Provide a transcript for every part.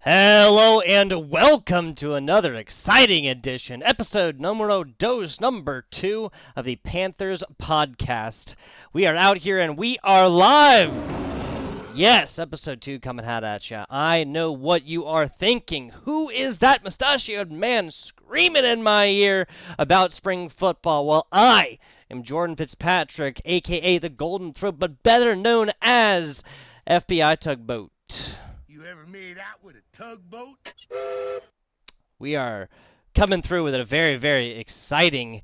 Hello and welcome to another exciting edition, episode number 2 of the Panthers Podcast. We are out here and we are live. Yes, episode 2 coming out at ya. I know what you are thinking. Who is that mustachioed man screaming in my ear about spring football? Well, I am Jordan Fitzpatrick, aka the Golden Throat, but better known as FBI Tugboat. You ever made out with a tugboat? We are coming through with a very, very exciting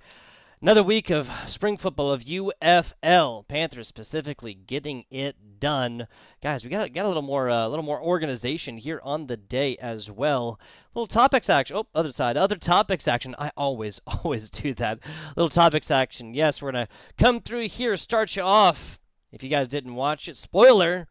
another week of spring football of UFL Panthers specifically getting it done. Guys, we got a little more organization here on the day as well. Little topics action. Oh, other topics action. I always do that. Little topics action. Yes, we're gonna come through here, start you off. If you guys didn't watch it, spoiler.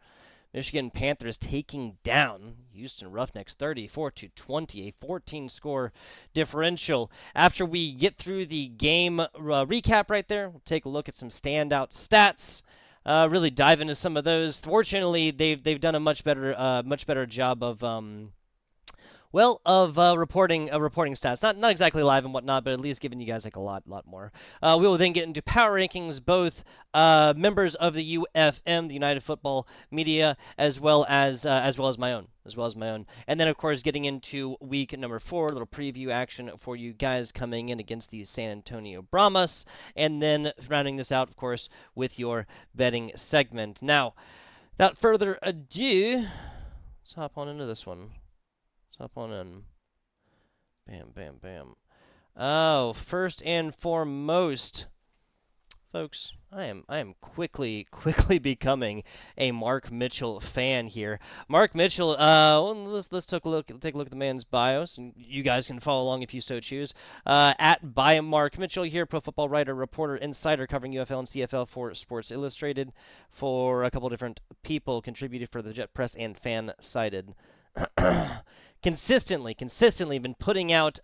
Michigan Panthers taking down Houston Roughnecks 34-20, a 14-score differential. After we get through the game recap right there, we'll take a look at some standout stats. Really dive into some of those. Fortunately, they've done a much better job of reporting stats. Not exactly live and whatnot, but at least giving you guys like a lot more. We will then get into power rankings, both members of the UFM, the United Football Media, as well as my own. And then, of course, getting into week number 4, a little preview action for you guys coming in against the San Antonio Brahmas. And then rounding this out, of course, with your betting segment. Now, without further ado, let's hop on into this one. Hop on in. Bam. Oh, first and foremost, folks, I am quickly becoming a Mark Mitchell fan here. Mark Mitchell, let's take a look at the man's bios, and you guys can follow along if you so choose. At by Mark Mitchell here, pro football writer, reporter, insider, covering UFL and CFL for Sports Illustrated, for a couple different people, contributed for the Jet Press and Fan Sided. consistently been putting out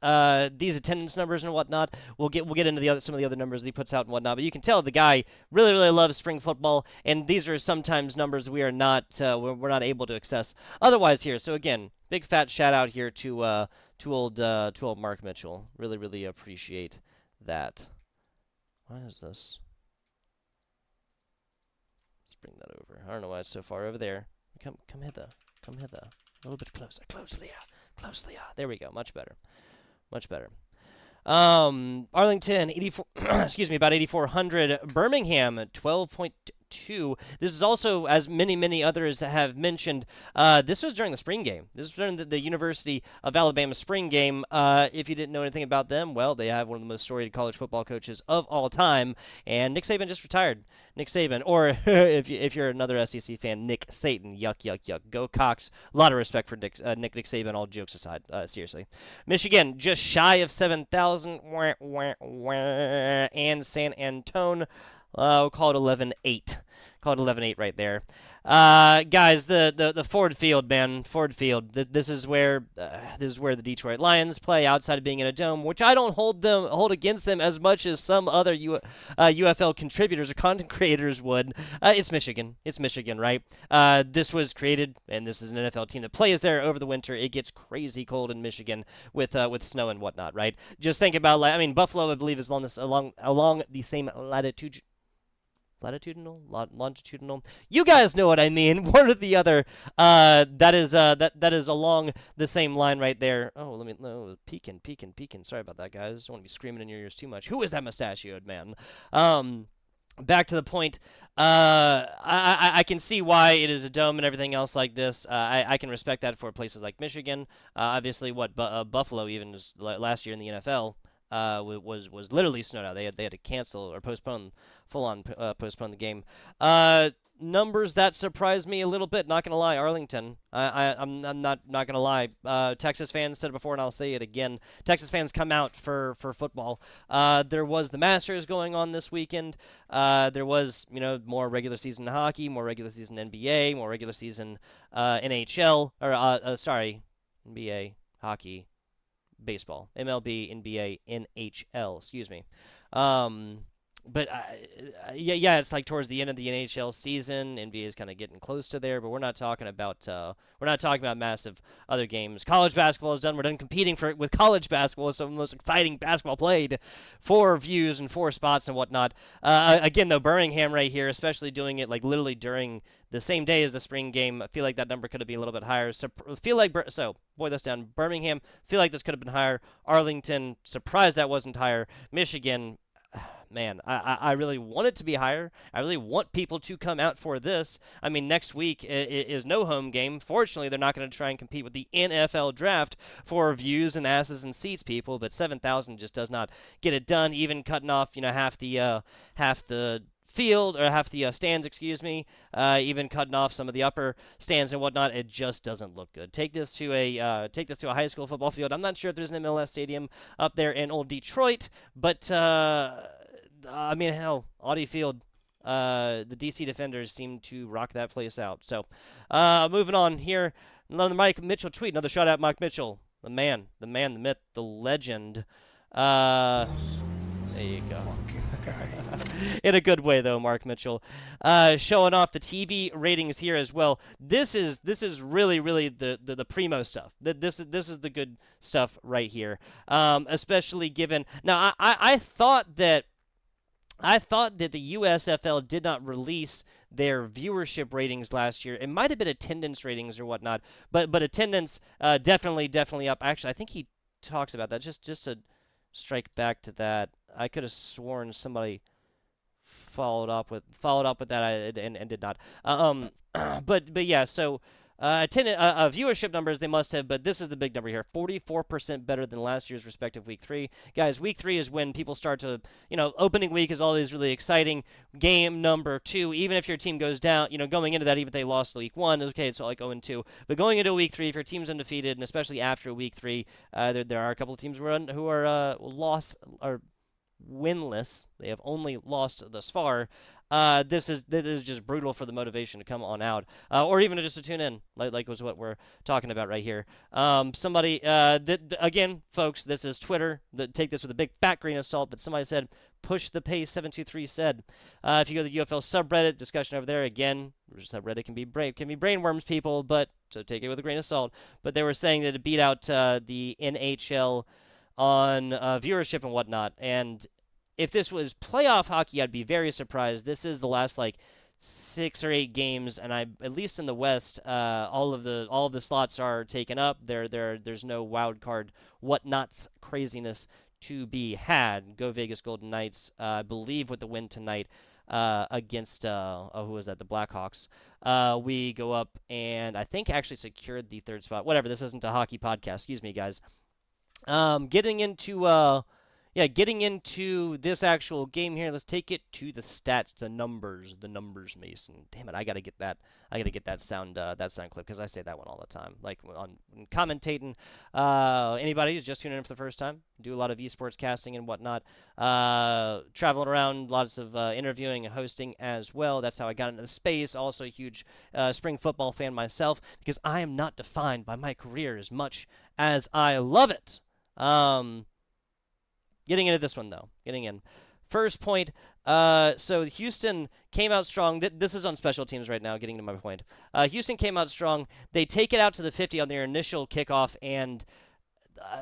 these attendance numbers and whatnot. We'll get into some of the other numbers that he puts out and whatnot. But you can tell the guy really loves spring football, and these are sometimes numbers we are not we're not able to access otherwise here. So again, big fat shout out here to old Mark Mitchell. Really appreciate that. Why is this? Let's bring that over. I don't know why it's so far over there. Come hither. A little bit closer. Closely out. There we go. Much better. Arlington, 84. Excuse me, about 8,400. Birmingham, 12.2. This is also, as many others have mentioned, this was during the spring game. This was during the University of Alabama spring game. If you didn't know anything about them, well, they have one of the most storied college football coaches of all time, and Nick Saban just retired. Nick Saban, or if you're another SEC fan, Nick Satan. Yuck. Go Cox. A lot of respect for Nick Saban, all jokes aside. Seriously. Michigan, just shy of 7,000. And San Antonio, we'll call it 11-8. Call it 11-8 right there. Guys, the Ford Field, man. Ford Field. This is where the Detroit Lions play, outside of being in a dome, which I don't hold against them as much as some other UFL contributors or content creators would. It's Michigan, right? This was created, and this is an NFL team that plays there over the winter. It gets crazy cold in Michigan with snow and whatnot, right? Just think about, Buffalo, I believe, is along the same longitudinal. You guys know what I mean. One or the other. That is along the same line right there. Oh, peeking. Sorry about that, guys. Don't want to be screaming in your ears too much. Who is that mustachioed man? Back to the point. I can see why it is a dome and everything else like this. I can respect that for places like Michigan. Obviously, Buffalo even was last year in the NFL. Was literally snowed out. They had to cancel or postpone the game. Numbers that surprised me a little bit. Not gonna lie, Arlington. I'm not gonna lie. Texas fans said it before, and I'll say it again. Texas fans come out for football. There was the Masters going on this weekend. There was more regular season hockey, more regular season NBA, more regular season NHL NBA hockey. Baseball, MLB, NBA, NHL, excuse me. but yeah, it's like towards the end of the NHL season. NBA is kind of getting close to there, but we're not talking about massive other games. College basketball is done. We're done competing with college basketball. It's some of the most exciting basketball played for views and for spots and whatnot. Again, though, Birmingham right here, especially doing it like literally during the same day as the spring game. I feel like that number could have been a little bit higher. So boil this down. Birmingham, feel like this could have been higher. Arlington, surprised that wasn't higher. Michigan, man, I really want it to be higher. I really want people to come out for this. I mean, next week is no home game. Fortunately, they're not going to try and compete with the NFL draft for views and asses and seats, people. But 7,000 just does not get it done. Even cutting off, half the field or half the stands, excuse me, even cutting off some of the upper stands and whatnot, it just doesn't look good. Take this to a high school football field. I'm not sure if there's an MLS stadium up there in old Detroit, but I mean, hell, Audi Field. The DC Defenders seem to rock that place out. So, moving on here, another Mike Mitchell tweet, another shout out, Mike Mitchell, the man, the myth, the legend. There you go. In a good way, though, Mark Mitchell. Showing off the TV ratings here as well. This is really, really the primo stuff. This is the good stuff right here. Especially given now, I thought that the USFL did not release their viewership ratings last year. It might have been attendance ratings or whatnot, but attendance definitely up. Actually, I think he talks about that. Just to strike back to that, I could have sworn somebody followed up with that and did not. But yeah, so viewership numbers they must have, but this is the big number here: 44% better than last year's respective week 3. Guys, week 3 is when people start to, opening week is always really exciting. Game number 2, even if your team goes down, going into that, even if they lost week 1, okay, it's like 0-2. But going into week 3, if your team's undefeated, and especially after week 3, there are a couple of teams who are winless. They have only lost thus far. This is just brutal for the motivation to come on out, or even just to tune in, like was what we're talking about right here. Again, folks, this is Twitter. Take this with a big fat grain of salt. But somebody said, "Push the pace." 723 said, if you go to the UFL subreddit discussion over there, again, subreddit can be brainworms, people, but so take it with a grain of salt. But they were saying that it beat out the NHL on viewership and whatnot. And if this was playoff hockey, I'd be very surprised. This is the last 6 or 8 games, and at least in the West, all of the slots are taken up. There's no wild card whatnots craziness to be had. Go Vegas Golden Knights, I believe, with the win tonight against who was that? The Blackhawks. We go up and I think actually secured the 3rd spot. Whatever. This isn't a hockey podcast. Excuse me, guys. Getting into this actual game here, let's take it to the stats, the numbers, Mason. Damn it, I gotta get that sound clip because I say that one all the time. Like on commentating, anybody who's just tuning in for the first time, do a lot of esports casting and whatnot. Traveling around, lots of interviewing and hosting as well. That's how I got into the space. Also a huge spring football fan myself because I am not defined by my career as much as I love it. Getting into this one, though. First point, so Houston came out strong. This is on special teams right now, getting to my point. Houston came out strong. They take it out to the 50 on their initial kickoff, and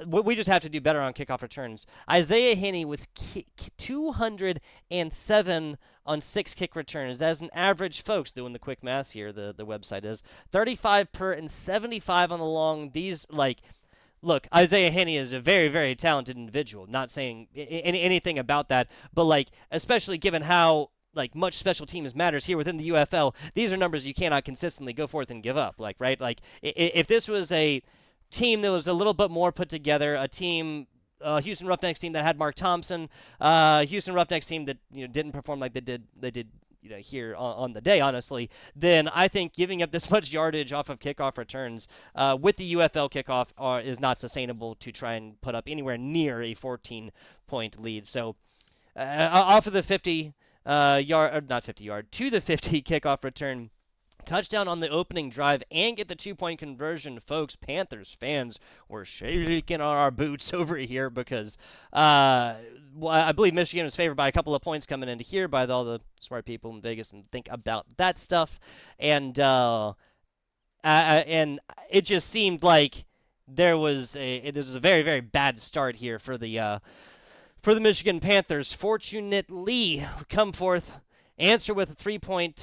we just have to do better on kickoff returns. Isaiah Henney with 207 on 6 kick returns. As an average, folks, doing the quick math here, the website is 35 per and 75 on the long. These, look, Isaiah Henney is a very, very talented individual. Not saying anything about that, but especially given how much special teams matters here within the UFL, these are numbers you cannot consistently go forth and give up. Right? If this was a team that was a little bit more put together, a team, Houston Roughnecks team that had Mark Thompson, Houston Roughnecks team that didn't perform like they did here on the day, honestly, then I think giving up this much yardage off of kickoff returns with the UFL kickoff is not sustainable to try and put up anywhere near a 14-point lead. So off of the 50 yard, or not 50 yard, to the 50 kickoff return, touchdown on the opening drive and get the 2-point conversion. Folks, Panthers fans were shaking on our boots over here because well, I believe Michigan was favored by a couple of points coming into here by all the smart people in Vegas and think about that stuff. And it just seemed like this was a very, very bad start here for the Michigan Panthers. Fortunately, come forth, answer with a three-point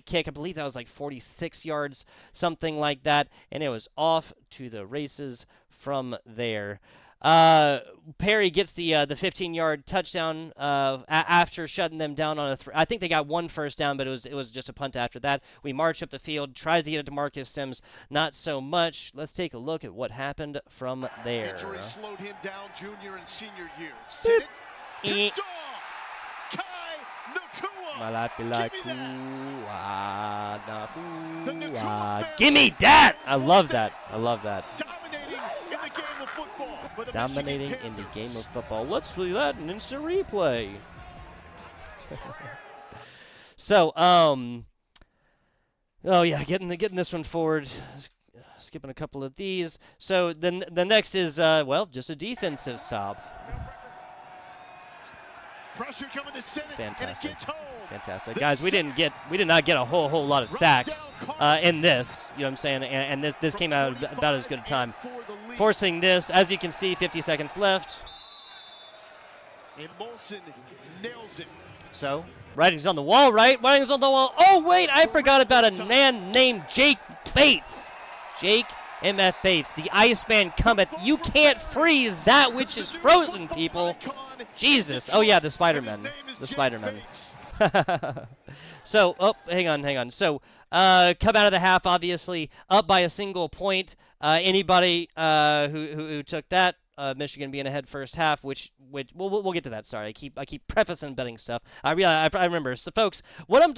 kick. I believe that was like 46 yards, something like that, and it was off to the races from there. Perry gets the 15-yard touchdown after shutting them down on I think they got one first down, but it was just a punt after that. We march up the field, tries to get it to Marcus Sims, not so much. Let's take a look at what happened from there. Injury slowed him down junior and senior year. Sit it. Give me that! I love that. Dominating in the game of football. Let's do that in instant replay. So, oh yeah, getting this one forward. Skipping a couple of these. So then the next is well, just a defensive stop. Pressure coming to center. Fantastic. And it gets home. Fantastic. Guys, we did not get a whole lot of sacks in this, you know what I'm saying? And this came out about as good a time. Forcing this, as you can see, 50 seconds left. And Molson nails it. So, writing's on the wall, right? Writing's on the wall. Oh, wait, I forgot about a man named Jake Bates. Jake M.F. Bates, the Iceman Cometh. You can't freeze that which is frozen, people. Jesus. Oh, yeah, the Spider-Man. The Spider-Man. So, oh, hang on. So, come out of the half, obviously, up by a single point. Anybody who took that, Michigan being ahead first half, which we'll get to that. Sorry, I keep prefacing betting stuff. I remember. So, folks, what I'm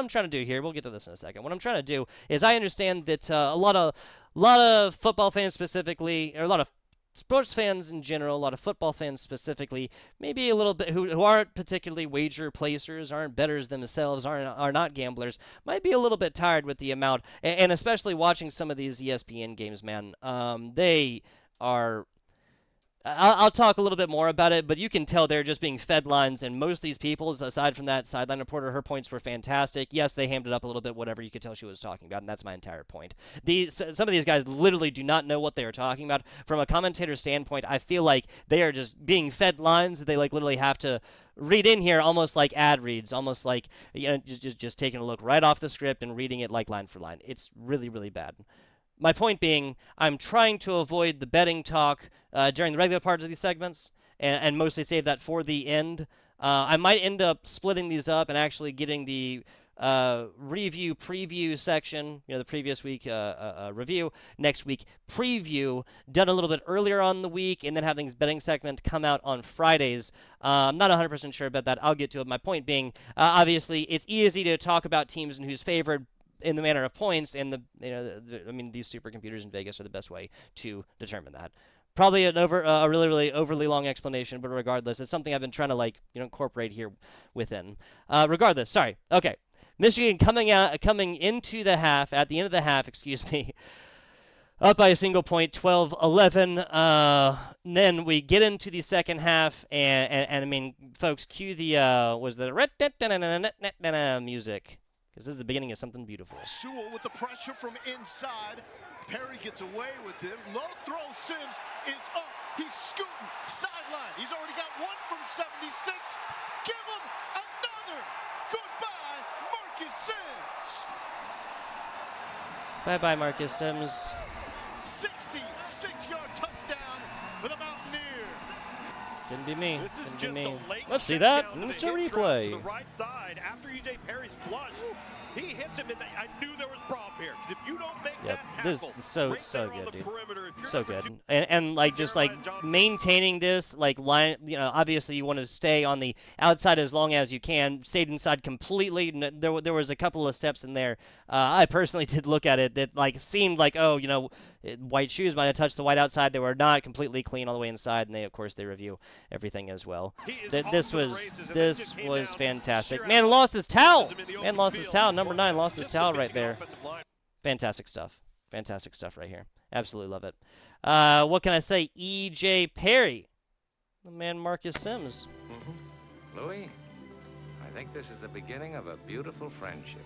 trying to do here, we'll get to this in a second. What I'm trying to do is I understand that a lot of football fans specifically, or a lot of sports fans in general, a lot of football fans specifically, maybe a little bit who aren't particularly wager placers, aren't bettors themselves, are not gamblers, might be a little bit tired with the amount, and especially watching some of these ESPN games, man. They are. I'll talk a little bit more about it, but you can tell they're just being fed lines, and most of these people, aside from that sideline reporter, her points were fantastic. Yes, they hammed it up a little bit, whatever you could tell she was talking about, and that's my entire point. Some of these guys literally do not know what they are talking about. From a commentator standpoint, I feel like they are just being fed lines that they literally have to read in here, almost like ad reads, almost like just taking a look right off the script and reading it like line for line. It's really, really bad. My point being, I'm trying to avoid the betting talk during the regular parts of these segments and mostly save that for the end. I might end up splitting these up and actually getting the review preview section, the previous week review, next week preview, done a little bit earlier on the week, and then having this betting segment come out on Fridays. I'm not 100% sure about that. I'll get to it. My point being, obviously, it's easy to talk about teams and who's favored in the manner of points, and these supercomputers in Vegas are the best way to determine that. Probably a really, really overly long explanation, but regardless, it's something I've been trying to incorporate here within. Regardless, sorry. Okay, Michigan coming into the half, at the end of the half, up by a single point, 12-11. Then we get into the second half, and I mean, folks, cue the music. Because this is the beginning of something beautiful. Sewell with the pressure from inside. Perry gets away with him. Low throw. Sims is up. He's scooting. Sideline. He's already got one from 76. Give him another. Goodbye, Marcus Sims. Bye-bye, Marcus Sims. 66-yard touchdown for the Mountaineer. Couldn't be me. This is Couldn't just be me. a late Let's see that. check down It's to a the hip drop replay. to the right side after E.J. Perry's flushed. He hits him, and I knew there was a problem here. Because if you don't make Yep, that this tackle, is so right there on good, the dude. perimeter, if you're So number good. two, And just maintaining this line, obviously you want to stay on the outside as long as you can. Stayed inside completely. There was a couple of steps in there. I personally did look at it that seemed like, white shoes might have touched the white outside. They were not completely clean all the way inside, and they review everything as well. This was fantastic. Man lost his towel. Man lost his towel. number 9 lost his towel right there. Fantastic stuff. Fantastic stuff right here. Absolutely love it. What can I say? E.J. Perry. The man Marcus Sims. Louis, I think this is the beginning of a beautiful friendship.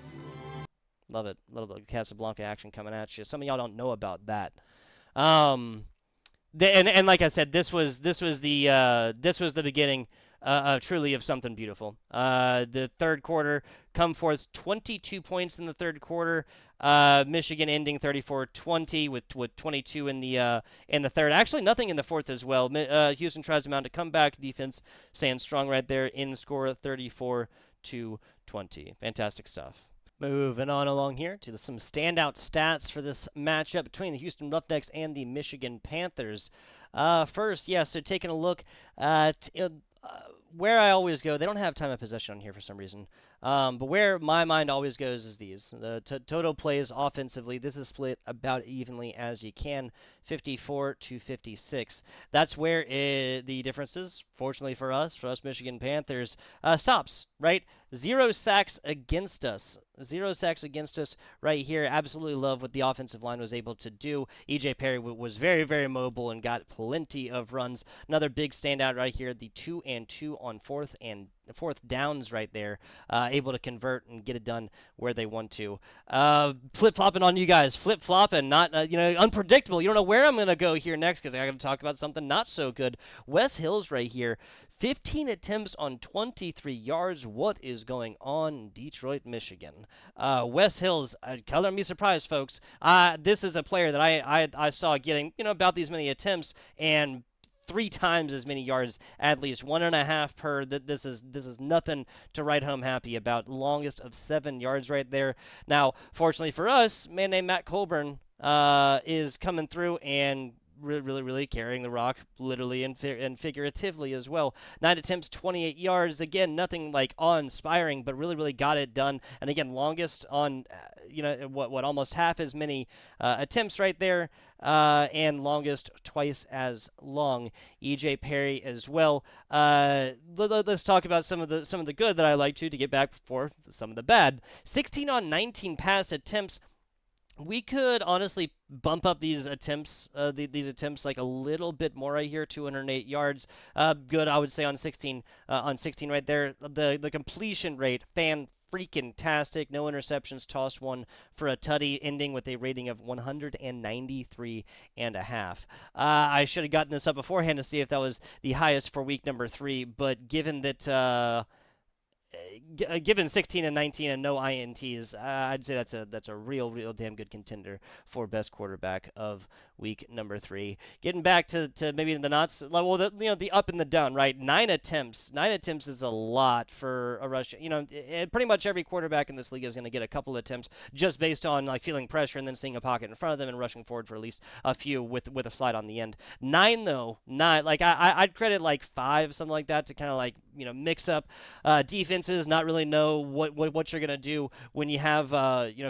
Love it. A little bit of Casablanca action coming at you. Some of y'all don't know about that. And like I said, this was the beginning truly of something beautiful. The third quarter, come forth 22 points in the third quarter. Michigan ending 34-20 with 22 in the third. Actually, nothing in the fourth as well. Houston tries to mount a comeback. Defense staying strong right there in score 34-20. Fantastic stuff. Moving on along here to some standout stats for this matchup between the Houston Roughnecks and the Michigan Panthers. First, so taking a look at where I always go, they don't have time of possession on here for some reason. But where my mind always goes is these. The total plays offensively, this is split about evenly as you can, 54-56. That's where the difference is, fortunately for us Michigan Panthers, stops, right? 0 sacks against us. 0 sacks against us right here. Absolutely love what the offensive line was able to do. E.J. Perry was very, very mobile and got plenty of runs. Another big standout right here, the 2-2 on fourth downs right there. Able to convert and get it done where they want to. Flip-flopping on you guys. Flip-flopping, not, unpredictable. You don't know where I'm going to go here next because I got to talk about something not so good. Wes Hills right here. 15 attempts on 23 yards. What is going on in Detroit, Michigan? Wes Hills, color me surprised, folks. This is a player that I saw getting, about these many attempts and 3 times as many yards, at least 1.5 per. This is nothing to write home happy about. Longest of 7 yards right there. Now, fortunately for us, a man named Matt Colburn is coming through and really carrying the rock, literally and figuratively as well. 9 attempts, 28 yards. Again, nothing like awe-inspiring, but really got it done. And again, longest on, what almost half as many attempts right there, and longest twice as long. E.J. Perry as well. Let's talk about some of the good that I like to get back for some of the bad. 16 on 19 pass attempts. We could honestly bump up these attempts, like a little bit more right here. 208 yards, good I would say on 16 right there. The completion rate, freaking-tastic. No interceptions, tossed one for a tutty, ending with a rating of 193.5. I should have gotten this up beforehand to see if that was the highest for week number 3, but given that. Given 16 and 19 and no INTs, I'd say that's a real damn good contender for best quarterback of week number 3. Getting back to maybe the knots, the up and the down, right? 9 attempts. 9 attempts is a lot for a rush. Pretty much every quarterback in this league is going to get a couple attempts just based on feeling pressure and then seeing a pocket in front of them and rushing forward for at least a few with a slide on the end. 9 though, not I'd credit 5, something like that, to kind of mix up defenses, not really know what you're gonna do when you have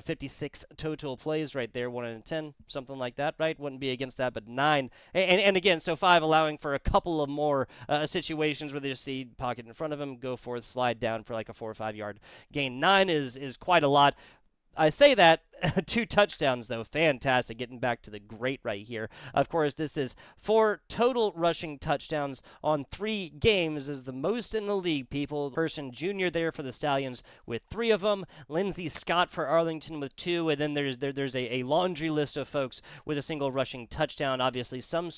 56 total plays right there, 1 in 10, something like that, right? Wouldn't be against that, but 9, and again, so 5 allowing for a couple of more situations where they just see pocket in front of them, go forth, slide down for a 4 or 5 yard gain. 9 is quite a lot. I say that, 2 touchdowns, though. Fantastic. Getting back to the great right here. Of course, this is 4 total rushing touchdowns on 3 games, is the most in the league, people. Person Jr. there for the Stallions with 3 of them. Lindsey Scott for Arlington with 2. And then there's a laundry list of folks with a single rushing touchdown. Obviously, some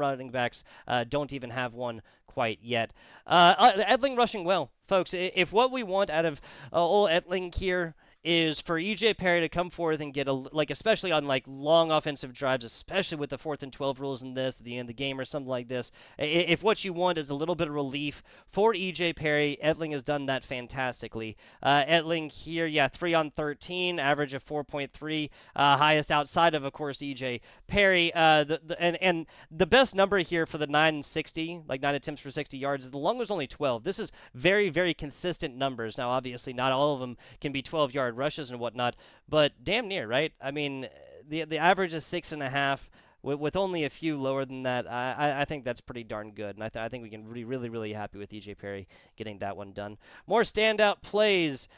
running backs don't even have one quite yet. Edling rushing well, folks. If what we want out of old Edling here is for E.J. Perry to come forth and get especially on long offensive drives, especially with the 4th and 12 rules in this at the end of the game or something like this. If what you want is a little bit of relief for E.J. Perry, Edling has done that fantastically. Edling here, 3 on 13, average of 4.3, highest outside of course, E.J. Perry. And the best number here for the 9 and 60, 9 attempts for 60 yards, the long was only 12. This is very, very consistent numbers. Now, obviously, not all of them can be 12-yard rushes and whatnot, but damn near, right? I mean, the average is 6.5, with only a few lower than that. I think that's pretty darn good, and I think we can be really happy with E.J. Perry getting that one done. More standout plays.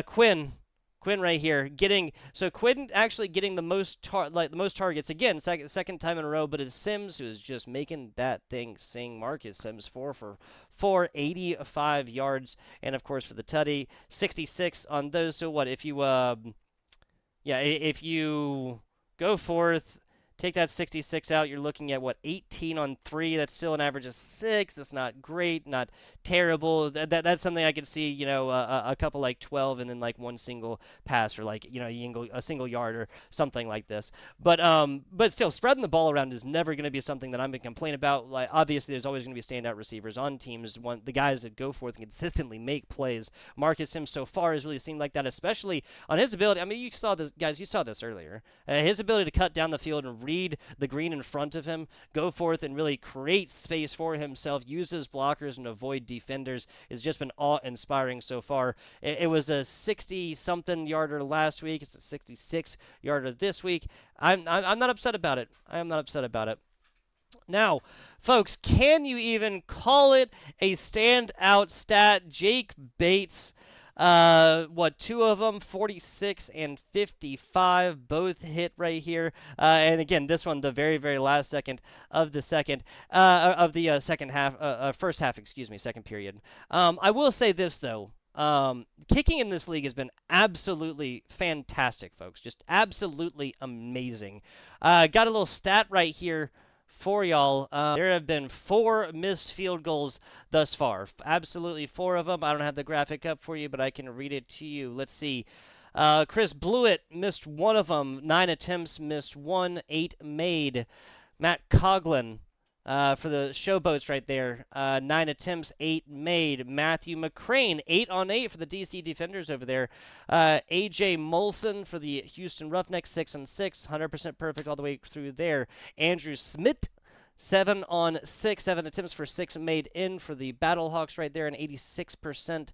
Quinn, Quinn right here Quinn actually getting the most targets again, second time in a row, but it's Sims who is just making that thing sing. Marcus Sims 4 for 485 yards, and of course for the tutty 66 on those. So what if you if you go forth, take that 66 out, you're looking at, 18 on 3. That's still an average of 6. That's not great, not terrible. That's something I could see, a couple like 12 and then like one single pass for like, a single yard or something like this. But still, spreading the ball around is never going to be something that I'm going to complain about. Like, obviously, there's always going to be standout receivers on teams, the guys that go forth and consistently make plays. Marcus Sims so far has really seemed like that, especially on his ability. I mean, you saw this, guys, you saw this earlier. His ability to cut down the field and read the green in front of him, go forth and really create space for himself, use his blockers and avoid defenders, has just been awe-inspiring so far. It was a 60-something yarder last week. It's a 66 yarder this week. I'm not upset about it. I am not upset about it. Now, folks, can you even call it a standout stat? Jake Bates, two of them, 46 and 55, both hit right here. And again, this one, the very, very last second of the second half, first half, second period. I will say this though. Kicking in this league has been absolutely fantastic, folks. Just absolutely amazing. Got a little stat right here for y'all. There have been 4 missed field goals thus far. Absolutely 4 of them. I don't have the graphic up for you, but I can read it to you. Let's see. Chris Blewett missed 1 of them. 9 attempts, missed 1, 8 made. Matt Coughlin for the Showboats right there. 9 attempts, 8 made. Matthew McCrane, 8 on 8 for the DC Defenders over there. AJ Molson for the Houston Roughnecks, 6 on 6, 100% perfect all the way through there. Andrew Smith, 7 on 6, 7 attempts for 6 made in for the Battlehawks right there, and 86%.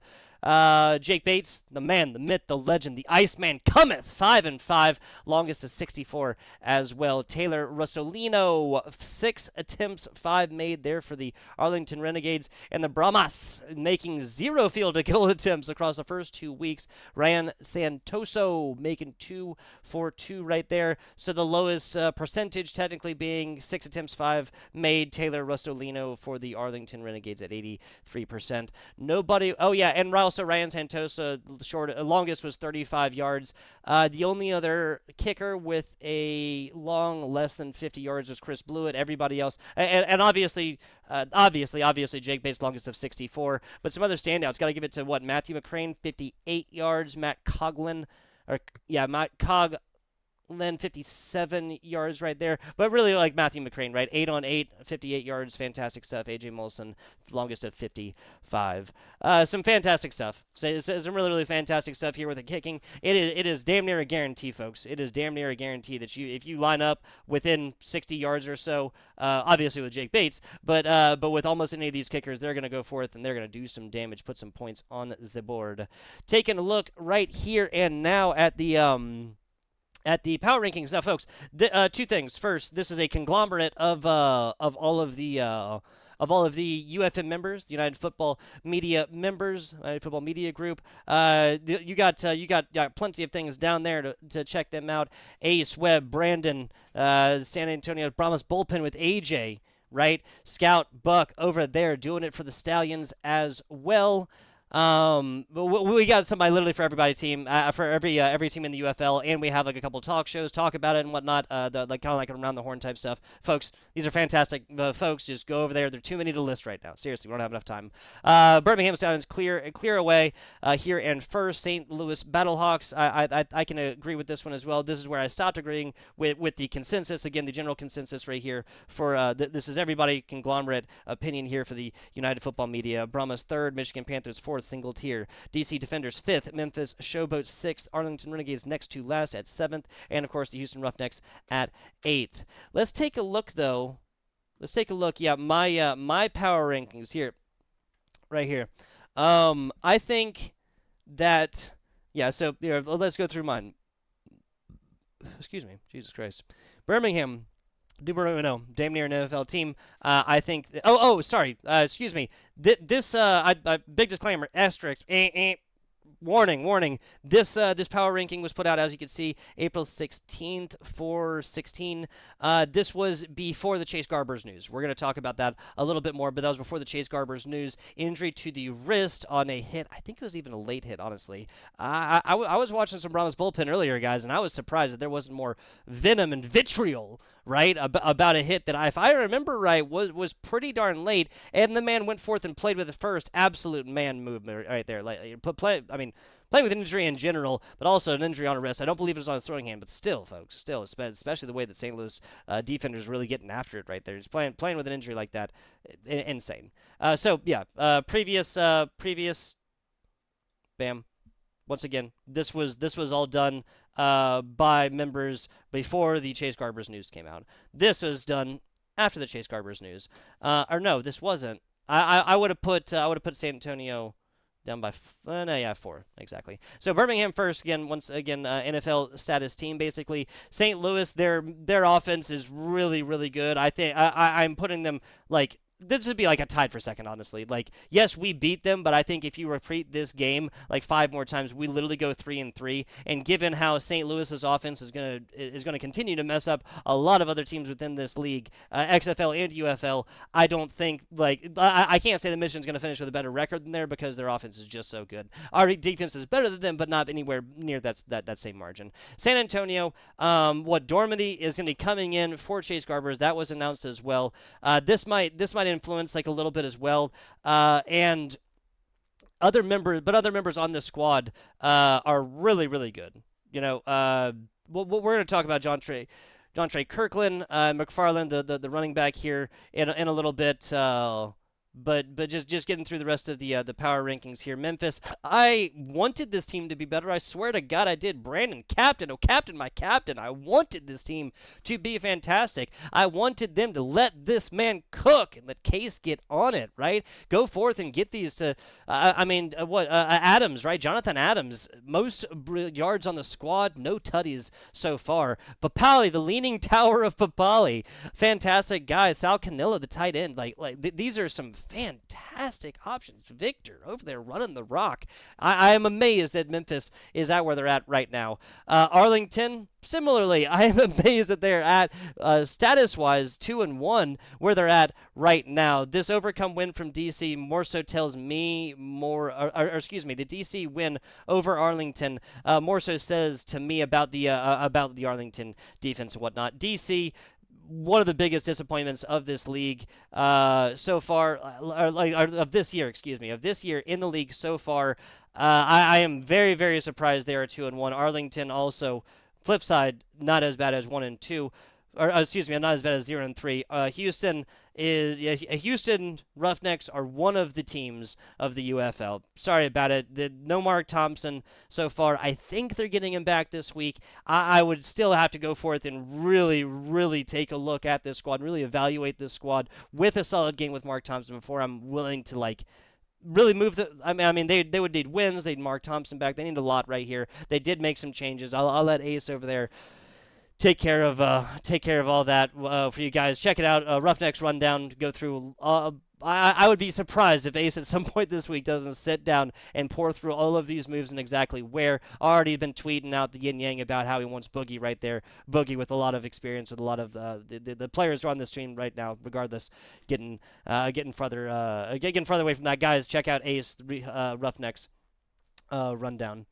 Jake Bates, the man, the myth, the legend, the Iceman Cometh, 5 and 5, longest is 64 as well. Taylor Rossolino, 6 attempts, 5 made there for the Arlington Renegades, and the Brahmas making 0 field goal attempts across the first 2 weeks. Ryan Santoso making 2 for 2 right there. So the lowest percentage technically being 6 attempts, 5 made. Taylor Rossolino for the Arlington Renegades at 83%. Nobody. Oh yeah, and also Ryan Santosa, longest was 35 yards. The only other kicker with a long less than 50 yards was Chris Blewett. Everybody else, and obviously Jake Bates, longest of 64. But some other standouts. Got to give it to Matthew McCrane, 58 yards. Matt Coughlin, 57 yards right there. But really like Matthew McCrane, right? 8 on 8, 58 yards, fantastic stuff. AJ Molson, longest of 55. Some fantastic stuff. So some really, really fantastic stuff here with the kicking. It is damn near a guarantee, folks. It is damn near a guarantee that if you line up within 60 yards or so, obviously with Jake Bates, but with almost any of these kickers, they're going to go forth and they're going to do some damage, put some points on the board. Taking a look right here and now at the power rankings. Now, folks, 2 things. First, this is a conglomerate of all of the UFM members, the United Football Media members, United Football Media Group. You got plenty of things down there to check them out. Ace, Webb, Brandon, San Antonio Brahmas bullpen with AJ, right? Scout, Buck over there doing it for the Stallions as well. But we got somebody literally for everybody team, for every team in the UFL, and we have like a couple talk shows, talk about it and whatnot, kind of like around the horn type stuff. Folks, these are fantastic. Folks, just go over there. There are too many to list right now. Seriously, we don't have enough time. Birmingham Stallions clear away here in first. St. Louis Battlehawks, I can agree with this one as well. This is where I stopped agreeing with the consensus. Again, the general consensus right here for this is everybody conglomerate opinion here for the United Football Media. Brahmas third, Michigan Panthers fourth, single tier. DC Defenders 5th, Memphis Showboat 6th, Arlington Renegades next to last at 7th, and of course the Houston Roughnecks at 8th. Let's take a look though. Yeah, my power rankings here, right here. I think that So let's go through mine. Excuse me, Jesus Christ. Birmingham. Damn near an NFL team. I think. Sorry. Excuse me. This. Big disclaimer. Asterisk. warning. This power ranking was put out, as you can see, April 16th, 4/16. This was before the Chase Garbers news. We're going to talk about that a little bit more, but that was before the Chase Garbers news. Injury to the wrist on a hit. I think it was even a late hit, honestly. I was watching some Brahmas bullpen earlier, guys, and I was surprised that there wasn't more venom and vitriol, right, about a hit that, if I remember right, was pretty darn late, and the man went forth and played with it first. Absolute man movement right there. Playing with an injury in general, but also an injury on a wrist. I don't believe it was on his throwing hand, but still, folks, especially the way that St. Louis defenders really getting after it right there. Just playing with an injury like that, insane. Previous, bam. Once again, this was all done by members before the Chase Garbers news came out. This was done after the Chase Garbers news. Or no, this wasn't. I would have put San Antonio down by 4 exactly. So Birmingham first again. Once again, NFL status team basically. St. Louis, their offense is really really good. I think I'm putting them like. This would be like a tied for second, honestly. Like, yes, we beat them, but I think if you repeat this game like 5 more times, we literally go 3-3. And given how St. Louis's offense is gonna continue to mess up a lot of other teams within this league, XFL and UFL, I don't think I can't say the Mission's gonna finish with a better record than there because their offense is just so good. Our defense is better than them, but not anywhere near that same margin. San Antonio, Dormady is gonna be coming in for Chase Garbers. That was announced as well. This might influence like a little bit as well, and other members on this squad are really really good. We're going to talk about John Trey Kirkland, McFarland, the running back here in a little bit. But just getting through the rest of the power rankings here. Memphis, I wanted this team to be better. I swear to God, I did. Brandon, captain, my captain. I wanted this team to be fantastic. I wanted them to let this man cook and let Case get on it, right? Go forth and get these to, Adams, right? Jonathan Adams, most yards on the squad, no tutties so far. Papali, the leaning tower of Papali, fantastic guy. Sal Canilla, the tight end. These are some fantastic options. Victor over there running the rock. I am amazed that Memphis is at where they're at right now. Arlington, similarly, I am amazed that they're at status-wise 2-1 where they're at right now. This overcome win from DC more so tells me more, the DC win over Arlington more so says to me about the Arlington defense and whatnot. DC, one of the biggest disappointments of this league so far, of this year in the league so far. I am very, very surprised they are 2-1. Arlington also, flip side, not as bad as 1-2. Not as bad as 0-3. Houston Roughnecks are one of the teams of the UFL. Sorry about it. No Mark Thompson so far. I think they're getting him back this week. I would still have to go forth and really, really take a look at this squad, really evaluate this squad with a solid game with Mark Thompson before I'm willing to really move they would need wins. They'd Mark Thompson back. They need a lot right here. They did make some changes. I'll let Ace over there take care of all that for you guys. Check it out. Roughnecks rundown. Go through. I would be surprised if Ace at some point this week doesn't sit down and pour through all of these moves and exactly where. Already been tweeting out the yin yang about how he wants Boogie right there. Boogie with a lot of experience with a lot of the players who are on this team right now. Regardless, getting further away from that. Guys, check out Ace Roughnecks rundown.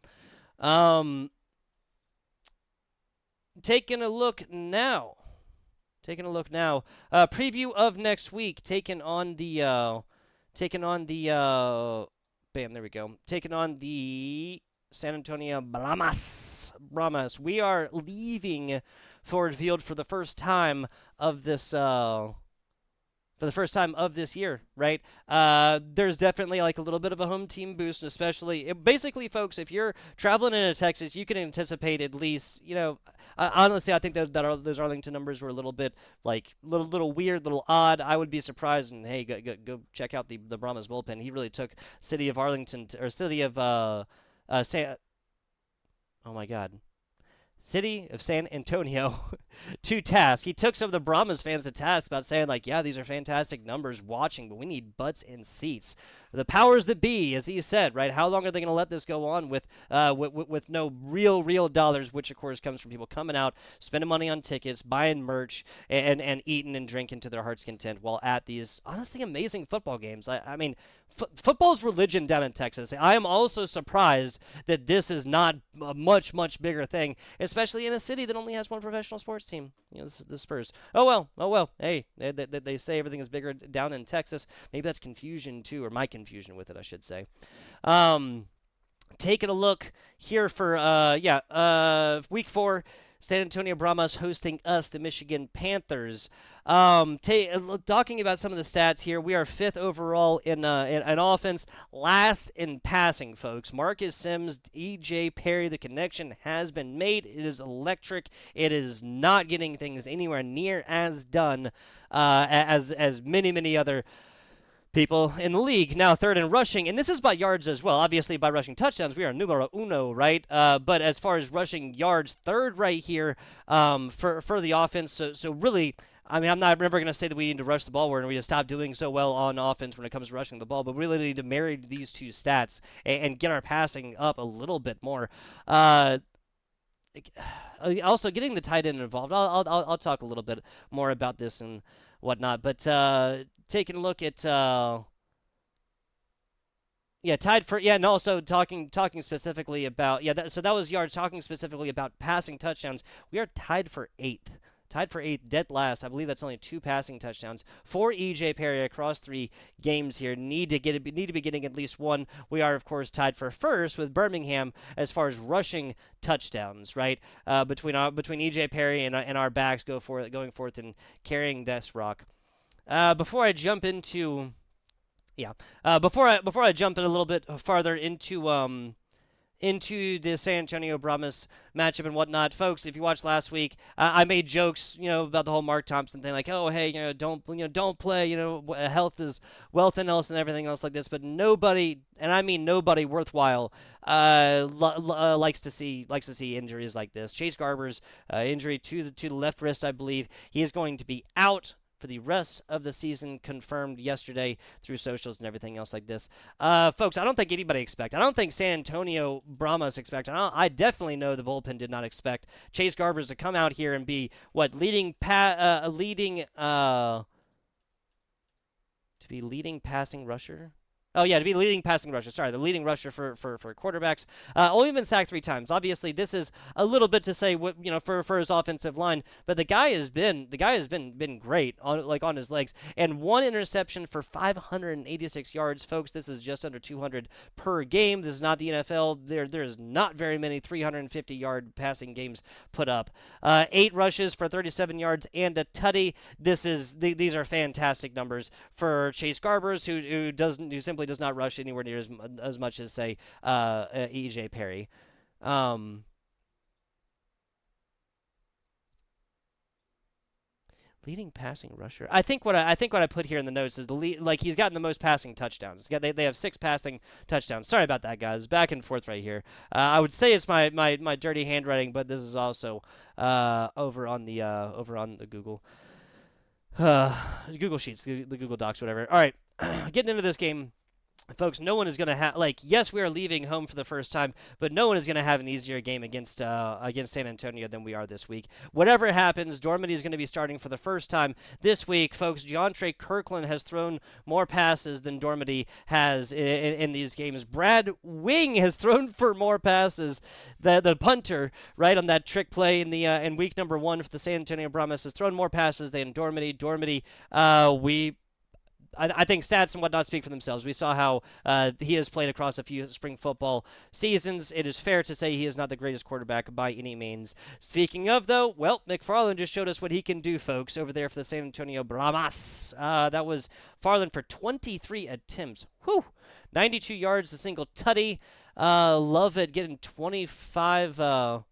Taking a look now. Preview of next week. Taking on the San Antonio Brahmas. We are leaving Ford Field for the first time of this year, right? There's definitely a little bit of a home team boost, especially basically, folks, if you're traveling into Texas, you can anticipate at least, honestly, I think that those Arlington numbers were a little bit little weird, little odd. I would be surprised, and hey, go check out the Brahmas bullpen. He really took City of San Antonio to task. He took some of the Brahmas fans to task about saying, yeah, these are fantastic numbers watching, but we need butts in seats. the powers that be, as he said, right? How long are they going to let this go on with no real dollars, which of course comes from people coming out, spending money on tickets, buying merch, and eating and drinking to their heart's content while at these honestly amazing football games. I mean, football's religion down in Texas. I am also surprised that this is not a much bigger thing, especially in a city that only has one professional sports team. You know, the Spurs. Oh well. Hey, they say everything is bigger down in Texas. Maybe that's confusion too, or my confusion with it, I should say. Taking a look here for week 4. San Antonio Brahmas hosting us, the Michigan Panthers. Talking about some of the stats here, we are 5th overall in offense, last in passing, folks. Marcus Sims, E.J. Perry, the connection has been made. It is electric. It is not getting things anywhere near as done as many other people in the league. Now 3rd in rushing, and this is by yards as well. Obviously, by rushing touchdowns, we are numero uno, right? But as far as rushing yards, 3rd right here for the offense. So really, I mean, I'm not never going to say that we need to rush the ball. We're going to stop doing so well on offense when it comes to rushing the ball, but we really need to marry these two stats and get our passing up a little bit more. Also, getting the tight end involved. I'll talk a little bit more about this and whatnot, but taking a look at tied for and also talking specifically about so that was yards. Talking specifically about passing touchdowns, we are tied for 8th. Tied for 8th, dead last. I believe that's only 2 passing touchdowns for E.J. Perry across 3 games here. Need to be getting at least 1. We are, of course, tied for 1st with Birmingham as far as rushing touchdowns, right? Between E.J. Perry and our backs going forth and carrying this rock. Before I jump into before I jump in a little bit farther into the San Antonio Brahmas matchup and whatnot, folks, if you watched last week, I made jokes, about the whole Mark Thompson thing, like, oh, hey, don't play, health is wealth and else and everything else like this, but nobody, and I mean nobody worthwhile, likes to see injuries like this. Chase Garber's injury to the left wrist, I believe, he is going to be out for the rest of the season, confirmed yesterday through socials and everything else like this. Folks, I don't think anybody expected. I don't think San Antonio Brahmas expected. I definitely know the bullpen did not expect Chase Garbers to come out here and be leading passing rusher. Oh, yeah, to be leading passing rusher. Sorry, the leading rusher for quarterbacks. Only been sacked 3 times. Obviously, this is a little bit to say, for his offensive line, but the guy has been great on his legs. And 1 interception for 586 yards, folks. This is just under 200 per game. This is not the NFL. There's not very many 350-yard passing games put up. 8 rushes for 37 yards and a tutty. These are fantastic numbers for Chase Garbers, who simply does not rush anywhere near as much as, say, E.J. Perry. Leading passing rusher. I think what I put here in the notes is he's gotten the most passing touchdowns. They have 6 passing touchdowns. Sorry about that, guys. Back and forth right here. I would say it's my dirty handwriting, but this is also over on the Google Google Sheets, the Google Docs, whatever. All right, getting into this game. Folks, no one is going to have, yes, we are leaving home for the first time, but no one is going to have an easier game against San Antonio than we are this week. Whatever happens, Dormady is going to be starting for the first time this week. Folks, Jontre Kirkland has thrown more passes than Dormady has in these games. Brad Wing has thrown for more passes. The punter, right, on that trick play in week number 1 for the San Antonio Brahmas, has thrown more passes than Dormady. I think stats and whatnot speak for themselves. We saw how he has played across a few spring football seasons. It is fair to say he is not the greatest quarterback by any means. Speaking of, though, McFarland just showed us what he can do, folks, over there for the San Antonio Brahmas. That was Farland for 23 attempts. Whew! 92 yards, a single tutty. Love it, getting 25.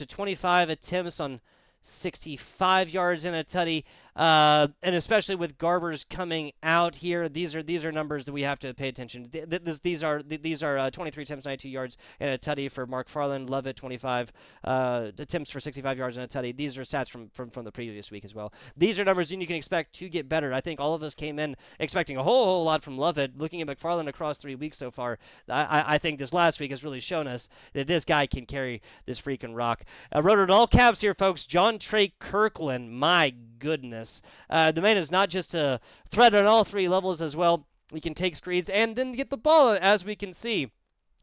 25 attempts on 65 yards in a tutty. and especially with Garbers coming out here, these are numbers that we have to pay attention to. These are 23 attempts, 92 yards, and a tutty for Mark Farland. Lovett 25 attempts for 65 yards and a tutty. These are stats from the previous week as well. These are numbers you can expect to get better. I think all of us came in expecting a whole lot from Lovett. Looking at McFarland across 3 weeks so far, I think this last week has really shown us that this guy can carry this freaking rock. Wrote it in all caps here, folks. John Trey Kirkland. My goodness. The man is not just a threat on all 3 levels as well. He can take screens and then get the ball, as we can see.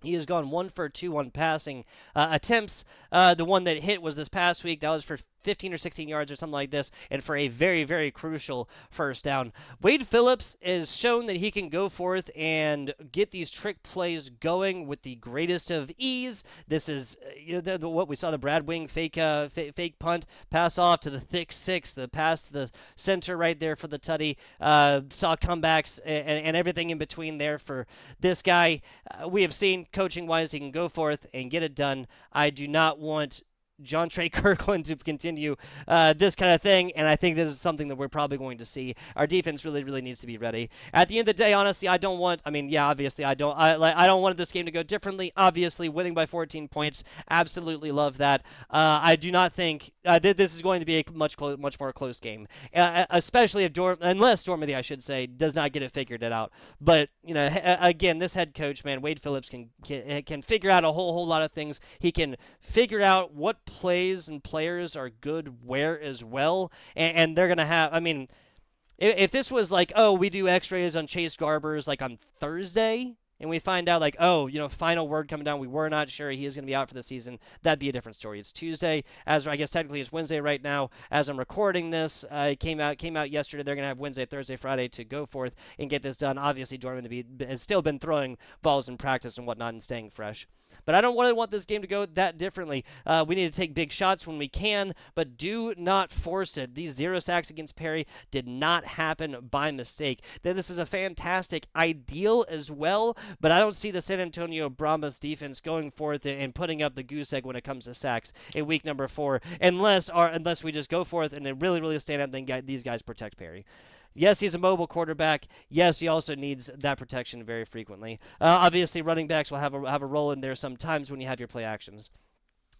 He has gone 1 for 2 on passing attempts. The one that hit was this past week. That was for 15 or 16 yards or something like this, and for a very, very crucial first down. Wade Phillips has shown that he can go forth and get these trick plays going with the greatest of ease. This is what we saw, the Brad Wing fake punt, pass off to the thick 6, the pass to the center right there for the tutty. Saw comebacks and everything in between there for this guy. We have seen coaching-wise he can go forth and get it done. I do not want John Trey Kirkland to continue this kind of thing, and I think this is something that we're probably going to see. Our defense really, really needs to be ready. At the end of the day, honestly, obviously, I don't want this game to go differently. Obviously, winning by 14 points, absolutely love that. I do not think this is going to be a much more close game, especially if unless Dormady, I should say, does not get it figured out. But again, this head coach, man, Wade Phillips can figure out a whole lot of things. He can figure out what plays and players are good where as well, and they're gonna have. If this was like, oh, we do X-rays on Chase Garbers like on Thursday, and we find out like, oh, final word coming down, we were not sure he is going to be out for the season, that'd be a different story. It's Tuesday, I guess technically it's Wednesday right now as I'm recording this. It came out yesterday. They're going to have Wednesday, Thursday, Friday to go forth and get this done. Obviously, Dorman has still been throwing balls in practice and whatnot and staying fresh. But I don't really want this game to go that differently. We need to take big shots when we can, but do not force it. These 0 sacks against Perry did not happen by mistake. This is a fantastic ideal as well, but I don't see the San Antonio Brahmas defense going forth and putting up the goose egg when it comes to sacks in week number 4, unless we just go forth and then really, really stand up and these guys protect Perry. Yes, he's a mobile quarterback. Yes, he also needs that protection very frequently. Obviously, running backs will have a role in there sometimes when you have your play actions.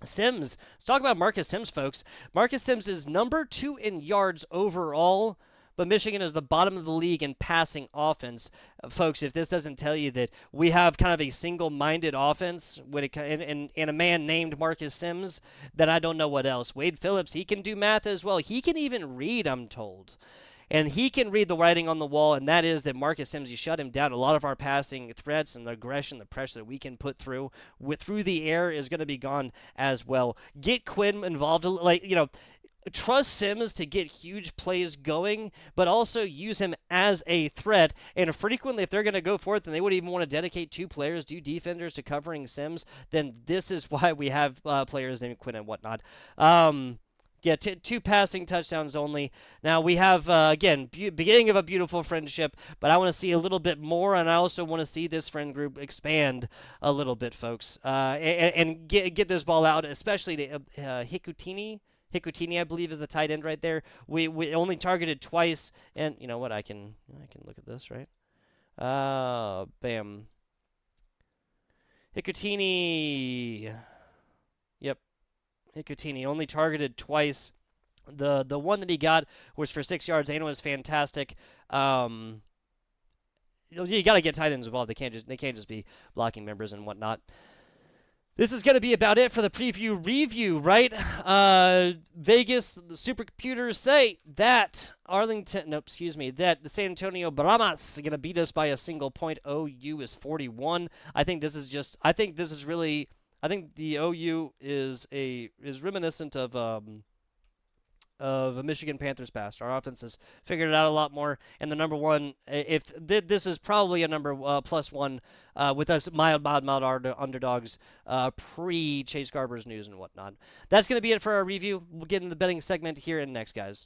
Sims. Let's talk about Marcus Sims, folks. Marcus Sims is number 2 in yards overall, but Michigan is the bottom of the league in passing offense. Folks, if this doesn't tell you that we have kind of a single-minded offense and a man named Marcus Sims, then I don't know what else. Wade Phillips, he can do math as well. He can even read, I'm told. And he can read the writing on the wall, and that is that Marcus Sims, you shut him down. A lot of our passing threats and the aggression, the pressure that we can put through the air is going to be gone as well. Get Quinn involved, trust Sims to get huge plays going, but also use him as a threat. And frequently, if they're going to go forth and they would even want to dedicate 2 players, 2 defenders to covering Sims, then this is why we have players named Quinn and whatnot. Yeah, 2 passing touchdowns only. Now, we have, again, beginning of a beautiful friendship, but I want to see a little bit more, and I also want to see this friend group expand a little bit, folks, and get this ball out, especially to Hikutini. Hikutini, I believe, is the tight end right there. We only targeted twice, and you know what? I can look at this, right? Bam. Hikutini. Yep. Hikutini only targeted twice. The one that he got was for 6 yards. Ano was fantastic. You got to get tight ends involved. They can't just be blocking members and whatnot. This is going to be about it for the preview review, right? Vegas, the supercomputers say that that the San Antonio Brahmas are going to beat us by a single point. OU is 41. I think the OU is reminiscent of a Michigan Panthers past. Our offense has figured it out a lot more, and the number one, this is probably a number +1 with us mild underdogs pre-Chase Garbers news and whatnot. That's going to be it for our review. We'll get into the betting segment here and next, guys.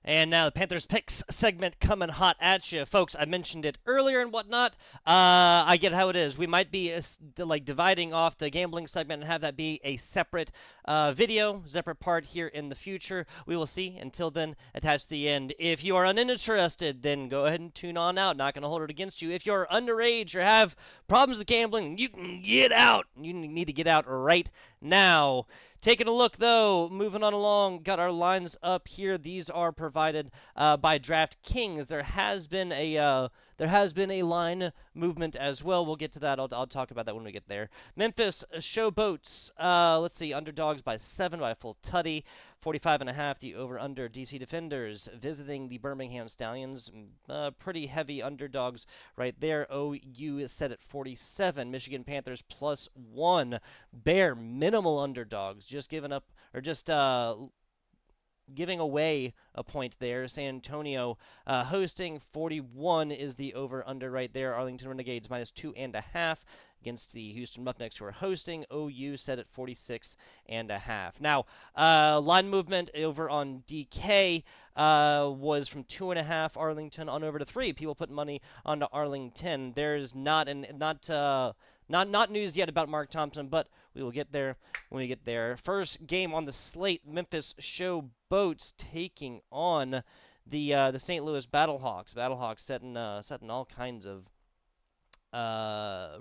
And now the Panthers picks segment coming hot at you, folks. I mentioned it earlier and whatnot. I get how it is. We might be like dividing off the gambling segment and have that be a separate video, separate part here in the future. We will see. Until then, attached to the end. If you are uninterested, then go ahead and tune on out. Not going to hold it against you. If you're underage or have problems with gambling, you can get out. You need to get out right now. Taking a look, though, moving on along, got our lines up here. These are provided by DraftKings. There has been a line movement as well. We'll get to that. I'll talk about that when we get there. Memphis Showboats. Let's see, underdogs by 7 by a full tutty. 45.5. The over/under. DC Defenders visiting the Birmingham Stallions. Pretty heavy underdogs right there. OU is set at 47. Michigan Panthers +1. Bare minimal underdogs. Just giving up or just giving away a point there. San Antonio hosting 41 is the over/under right there. Arlington Renegades -2.5 against the Houston Roughnecks, who are hosting. OU set at 46.5. Now, line movement over on DK was from 2.5 Arlington on over to 3. People put money onto Arlington. There's not news yet about Mark Thompson, but we will get there when we get there. First game on the slate: Memphis Showboats taking on the St. Louis Battlehawks. Battlehawks setting all kinds of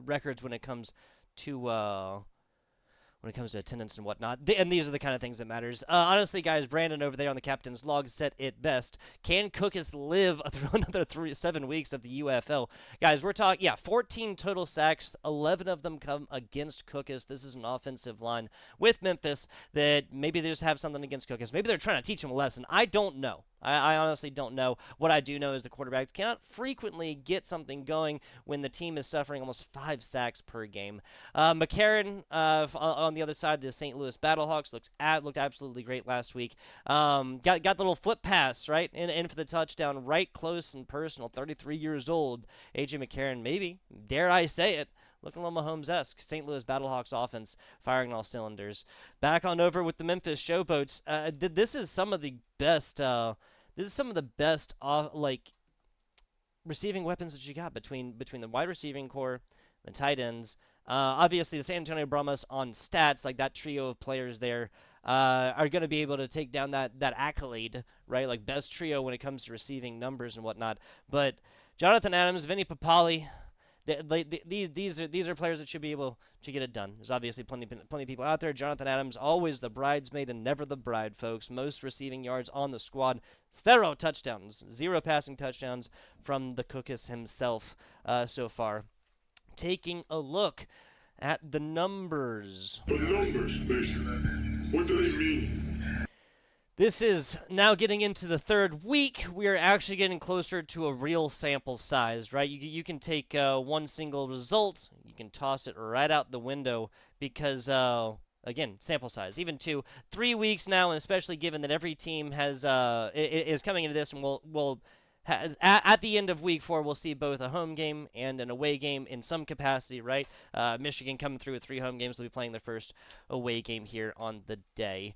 records when it comes to attendance and whatnot. And these are the kind of things that matters. Honestly, guys, Brandon over there on the captain's log said it best. Can Cookus live through another 7 weeks of the UFL? Guys, we're talking, 14 total sacks. 11 of them come against Cookus. This is an offensive line with Memphis that maybe they just have something against Cookus. Maybe they're trying to teach him a lesson. I don't know. I honestly don't know. What I do know is the quarterbacks cannot frequently get something going when the team is suffering almost 5 sacks per game. McCarron on the other side, the St. Louis Battlehawks looked absolutely great last week. Got the little flip pass right in for the touchdown, right close and personal. 33 years old, A.J. McCarron, maybe, dare I say it, looking a little Mahomes-esque. St. Louis Battlehawks offense firing all cylinders. Back on over with the Memphis Showboats. This is some of the best. Receiving weapons that you got between the wide receiving core, the tight ends. Obviously, the San Antonio Brahmas on stats, like that trio of players there, are going to be able to take down that accolade, right? Like best trio when it comes to receiving numbers and whatnot. But Jonathan Adams, Vinny Papali, these are players that should be able to get it done. There's obviously plenty of people out there. Jonathan Adams, always the bridesmaid and never the bride, folks. Most receiving yards on the squad. 0 touchdowns. 0 passing touchdowns from the Cookus himself so far. Taking a look at the numbers. The numbers, Mason. What do they mean? This is now getting into the 3rd week. We are actually getting closer to a real sample size, right? You can take one single result, you can toss it right out the window because, again, sample size. Even 2, 3 weeks now, and especially given that every team is coming into this and will at the end of week 4, we'll see both a home game and an away game in some capacity, right? Michigan coming through with 3 home games. They'll be playing their first away game here on the day.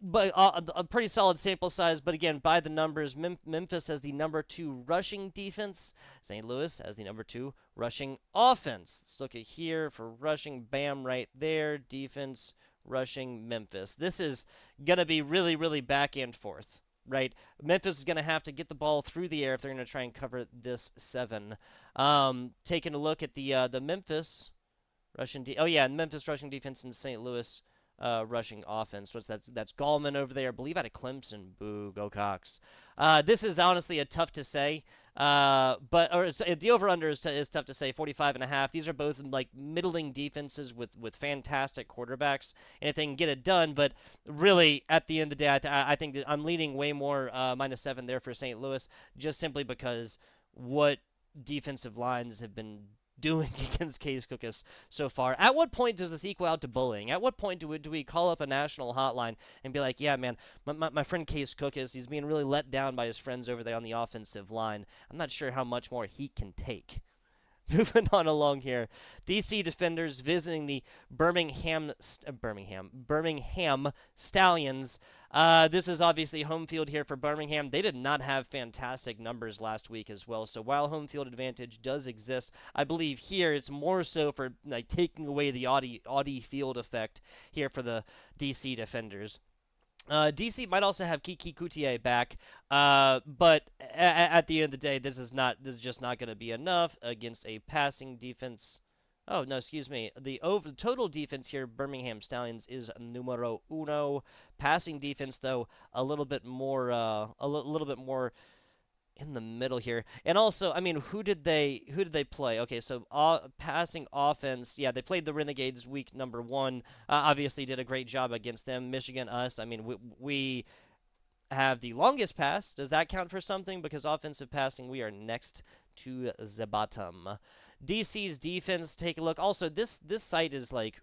But a pretty solid sample size. But again, by the numbers, Memphis has the number 2 rushing defense. St. Louis has the number 2 rushing offense. Let's look at here for rushing. Bam, right there. Defense, rushing, Memphis. This is going to be really, really back and forth. Right, Memphis is going to have to get the ball through the air if they're going to try and cover this 7. Taking a look at the Memphis rushing Memphis rushing defense and St. Louis rushing offense. That's Gallman over there, I believe out of Clemson. Boo, go Cox. This is honestly a tough to say. The over/under is tough to say. 45.5. These are both like middling defenses with fantastic quarterbacks, and if they can get it done. But really, at the end of the day, I think that I'm leaning way more -7 there for St. Louis, just simply because what defensive lines have been doing against Case Cookus so far. At what point does this equal out to bullying? At what point do we call up a national hotline and be like, yeah, man, my friend Case Cookus, he's being really let down by his friends over there on the offensive line. I'm not sure how much more he can take. Moving on along here. DC Defenders visiting the Birmingham Stallions. This is obviously home field here for Birmingham. They did not have fantastic numbers last week as well. So while home field advantage does exist, I believe here it's more so for like taking away the Audi field effect here for the DC defenders. DC might also have Kiki Coutier back, but at the end of the day, this is just not going to be enough against a passing defense. Oh no, excuse me. The total defense here, Birmingham Stallions, is numero uno. Passing defense, though, a little bit more, little bit more in the middle here. And also, I mean, who did they play? Okay, so passing offense, yeah, they played the Renegades week number 1. Obviously, did a great job against them. Michigan, us. I mean, we have the longest pass. Does that count for something? Because offensive passing, we are next to the bottom. DC's defense, take a look. Also, this site is like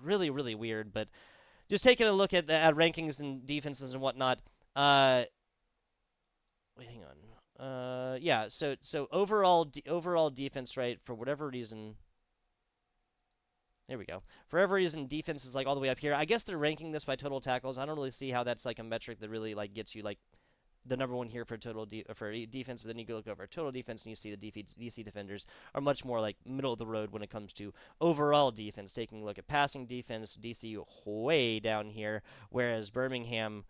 really, really weird, but just taking a look at rankings and defenses and whatnot. Wait, hang on. Yeah. So overall defense, right? For whatever reason. There we go. For whatever reason, defense is like all the way up here. I guess they're ranking this by total tackles. I don't really see how that's like a metric that really like gets you like the number 1 here for total defense, but then you go look over total defense and you see the DC defenders are much more like middle of the road when it comes to overall defense. Taking a look at passing defense, DC way down here, whereas Birmingham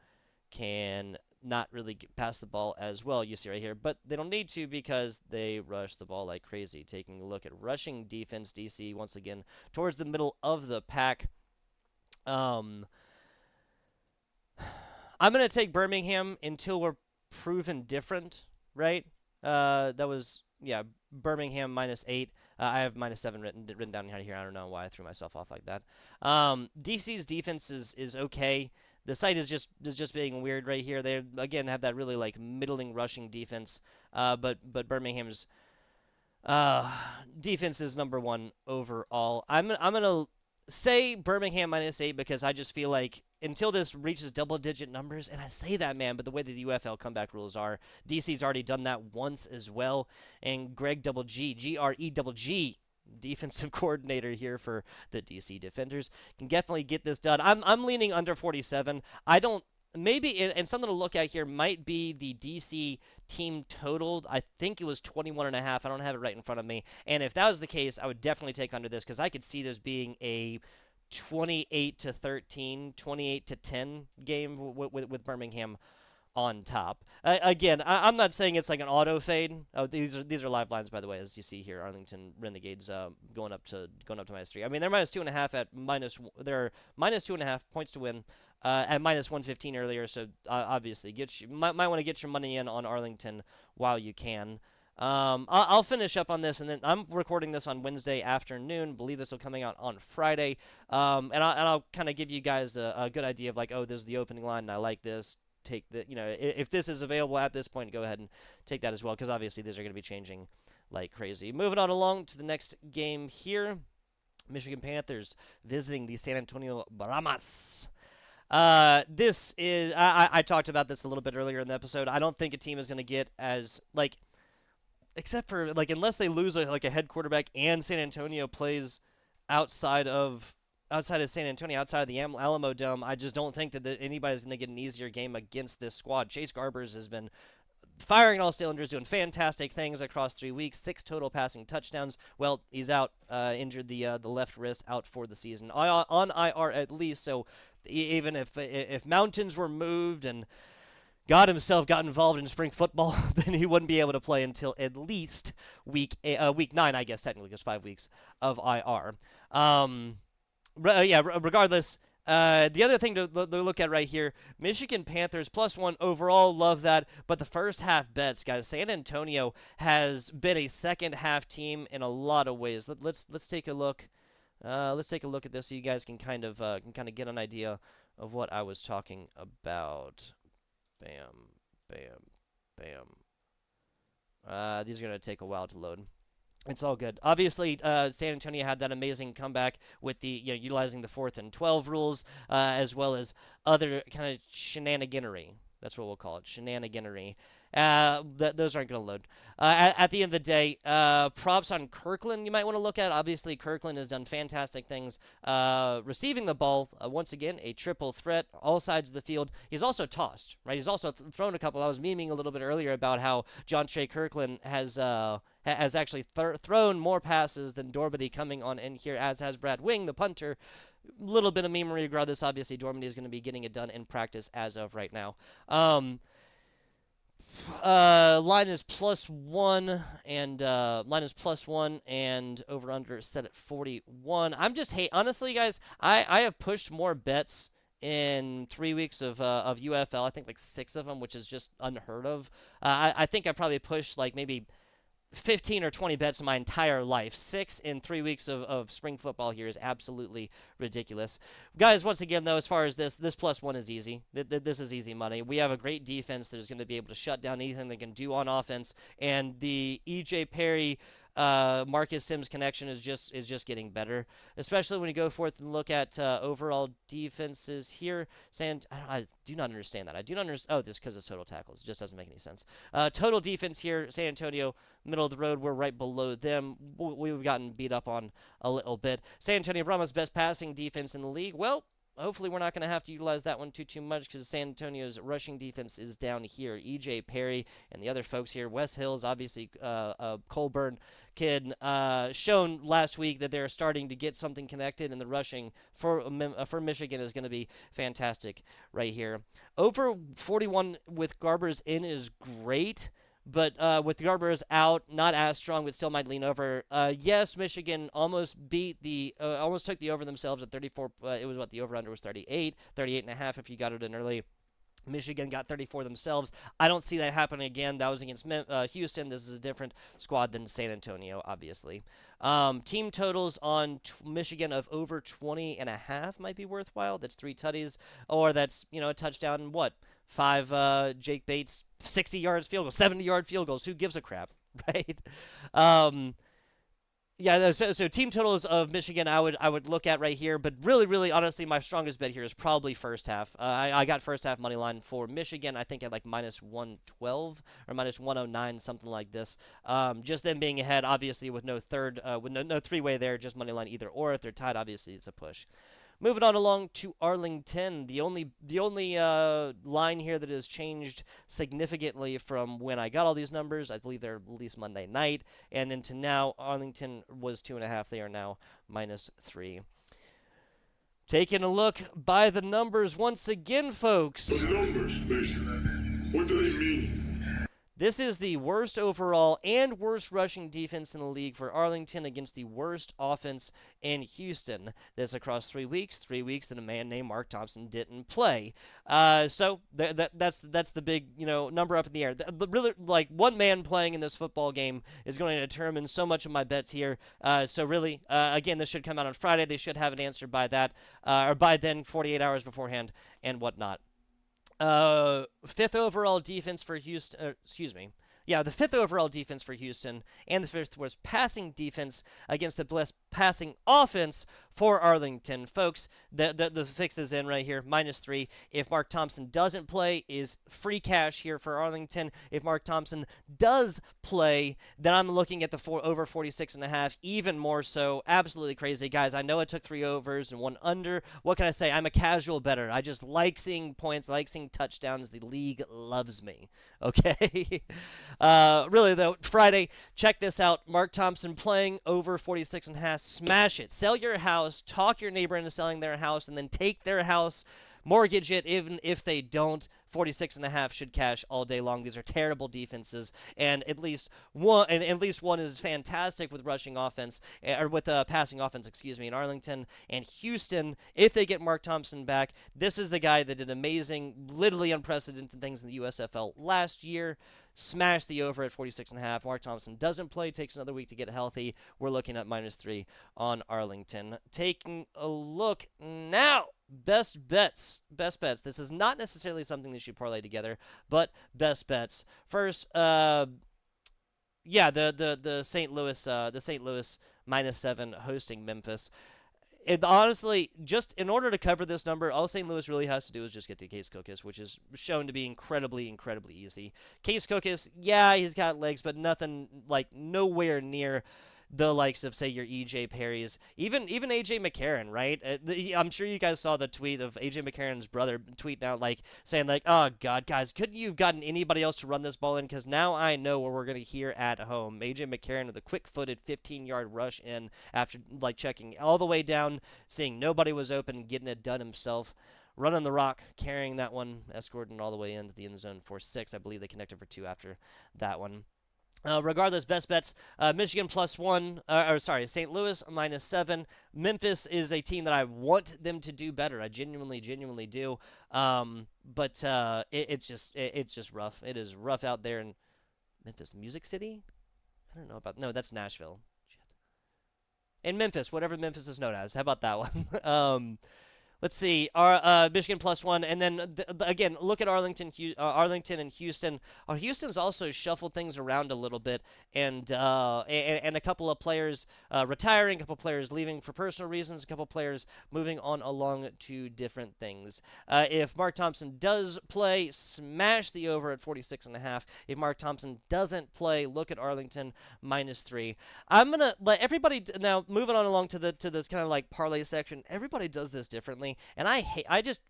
can not really pass the ball as well, you see right here, but they don't need to because they rush the ball like crazy. Taking a look at rushing defense, DC once again towards the middle of the pack. I'm going to take Birmingham until we're proven different, right? That was, yeah, Birmingham -8. I have -7 written down here. I don't know why I threw myself off like that. DC's defense is okay. The site is just being weird right here. They, again, have that really, like, middling rushing defense. But Birmingham's defense is number 1 overall. I'm going to say Birmingham -8 because I just feel like until this reaches double-digit numbers, and I say that, man, but the way that the UFL comeback rules are, DC's already done that once as well, and Greg G-R-E-G, defensive coordinator here for the DC Defenders, can definitely get this done. I'm leaning under 47. I don't. Maybe, and something to look at here might be the DC team totaled. I think it was 21.5. I don't have it right in front of me. And if that was the case, I would definitely take under this because I could see this being a 28-13, 28-10 game with Birmingham on top. Again, I'm not saying it's like an auto fade. Oh, these are live lines, by the way, as you see here. Arlington Renegades going up to -3. I mean, they're -2.5 at they're -2.5 points to win. At -115 earlier, so obviously might want to get your money in on Arlington while you can. I'll finish up on this, and then I'm recording this on Wednesday afternoon. Believe this will coming out on Friday, and I'll kind of give you guys a good idea of like, oh, this is the opening line, and I like this. Take the, if this is available at this point, go ahead and take that as well, because obviously these are going to be changing like crazy. Moving on along to the next game here, Michigan Panthers visiting the San Antonio Brahmas. This is, I talked about this a little bit earlier in the episode. I don't think a team is going to get as, like, except for, like, unless they lose, a head quarterback and San Antonio plays outside of San Antonio, outside of the Alamo Dome, I just don't think that anybody's going to get an easier game against this squad. Chase Garbers has been firing all cylinders, doing fantastic things across 3 weeks, 6 total passing touchdowns. Well, he's out, injured the left wrist, out for the season, on IR at least, so even if mountains were moved and God himself got involved in spring football, then he wouldn't be able to play until at least week 9, I guess, technically, because 5 weeks of IR. Regardless, the other thing to look at right here, Michigan Panthers +1 overall, love that. But the first half bets, guys, San Antonio has been a second half team in a lot of ways. Let's take a look. Let's take a look at this so you guys can kind of get an idea of what I was talking about. Bam, bam, bam. These are going to take a while to load. It's all good. Obviously, San Antonio had that amazing comeback with the utilizing the 4th and 12 rules, as well as other kind of shenaniganery. That's what we'll call it, shenaniganery. Those aren't going to load. At the end of the day, props on Kirkland you might want to look at. Obviously, Kirkland has done fantastic things receiving the ball. Once again, a triple threat, all sides of the field. He's also tossed, right? He's also thrown a couple. I was memeing a little bit earlier about how John Trey Kirkland has actually thrown more passes than Dormady coming on in here, as has Brad Wing, the punter. Little bit of memory regardless. Obviously, Dormady is going to be getting it done in practice as of right now. Line is +1 and over under set at 41. I'm just honestly, guys, I have pushed more bets in 3 weeks of UFL. I think like 6 of them, which is just unheard of. I think I probably pushed like maybe 15 or 20 bets in my entire life. 6 in 3 weeks of spring football here is absolutely ridiculous. Guys, once again, though, as far as this +1 is easy. This is easy money. We have a great defense that is going to be able to shut down anything they can do on offense, and the E.J. Perry Marcus Sims connection is just getting better, especially when you go forth and look at overall defenses here. I do not understand that. I do not understand. Oh, this because it's total tackles. It just doesn't make any sense. Total defense here, San Antonio, middle of the road. We're right below them. We've gotten beat up on a little bit. San Antonio Brahmas, best passing defense in the league. Well, hopefully we're not going to have to utilize that one too much because San Antonio's rushing defense is down here. E.J. Perry and the other folks here. Wes Hills, obviously Colburn kid, shown last week that they're starting to get something connected, and the rushing for Michigan is going to be fantastic right here. Over 41 with Garbers in is great. But with Garbers out, not as strong, but still might lean over. Yes, Michigan almost almost took the over themselves at 34. It was what the over-under was 38 and a half if you got it in early. Michigan got 34 themselves. I don't see that happening again. That was against Houston. This is a different squad than San Antonio, obviously. Team totals on Michigan of over 20 and a half might be worthwhile. That's 3 tutties, or that's, a touchdown and what? 5 Jake Bates 60 yards field goals, 70-yard field goals. Who gives a crap, right? Yeah, so team totals of Michigan I would look at right here, but really, honestly, my strongest bet here is probably first half. I got first half money line for Michigan. I think at like -112 or -109, something like this. Just them being ahead, obviously, with no three-way there, just money line either or. If they're tied, obviously, it's a push. Moving on along to Arlington, the only line here that has changed significantly from when I got all these numbers, I believe they're released Monday night, and then to now, Arlington was 2.5. They are now -3. Taking a look by the numbers once again, folks. The numbers, Mason. What do they mean? This is the worst overall and worst rushing defense in the league for Arlington against the worst offense in Houston. This across 3 weeks. 3 weeks that a man named Mark Thompson didn't play. So that's the big number up in the air. Really, like, one man playing in this football game is going to determine so much of my bets here. So really, again, this should come out on Friday. They should have an answer by that or by then, 48 hours beforehand and whatnot. 5th overall defense for Houston. The 5th overall defense for Houston, and the 5th worst passing defense against the best passing offense for Arlington. Folks, the fix is in right here, -3. If Mark Thompson doesn't play, is free cash here for Arlington. If Mark Thompson does play, then I'm looking at the over 46.5, even more so. Absolutely crazy, guys. I know I took 3 overs and 1 under. What can I say? I'm a casual bettor. I just like seeing points, like seeing touchdowns. The league loves me, okay? Really, though, Friday, check this out. Mark Thompson playing over 46.5. Smash it. Sell your house. Talk your neighbor into selling their house, and then take their house, mortgage it. Even if they don't, 46.5 should cash all day long. These are terrible defenses, and at least one is fantastic with rushing offense, or with passing offense, in Arlington and Houston. If they get Mark Thompson back, this is the guy that did amazing, literally unprecedented things in the USFL last year. Smash the over at 46.5. Mark Thompson doesn't play, takes another week to get healthy. We're looking at -3 on Arlington. Taking a look now. Best bets. This is not necessarily something that you parlay together, but best bets. First, the St. Louis, -7 hosting Memphis. honestly, just in order to cover this number, all St. Louis really has to do is just get to Case Cookus, which is shown to be incredibly, incredibly easy. Case Cookus, yeah, he's got legs, but nothing, like, nowhere near the likes of, say, your E.J. Perry's, even A.J. McCarron, right? I'm sure you guys saw the tweet of A.J. McCarron's brother tweeting out, like, saying, like, oh, God, guys, couldn't you have gotten anybody else to run this ball in? Because now I know what we're going to hear at home. A.J. McCarron with a quick-footed 15-yard rush in after, like, checking all the way down, seeing nobody was open, getting it done himself. Running the rock, carrying that one, escorting all the way into the end zone for 6. I believe they connected for 2 after that one. Regardless, best bets, Michigan +1, St. Louis -7. Memphis is a team that I want them to do better. I genuinely do. But it's just rough. It is rough out there in Memphis, Music City. I don't know about. No, that's Nashville. Shit. In Memphis, whatever Memphis is known as. How about that one? Let's see, our Michigan +1, and then again, look at Arlington and Houston. Houston's also shuffled things around a little bit, and a couple of players retiring, a couple of players leaving for personal reasons, a couple of players moving on along to different things. If Mark Thompson does play, smash the over at 46.5. If Mark Thompson doesn't play, look at Arlington -3. I'm gonna let everybody now moving on along to this kind of like parlay section. Everybody does this differently. And I just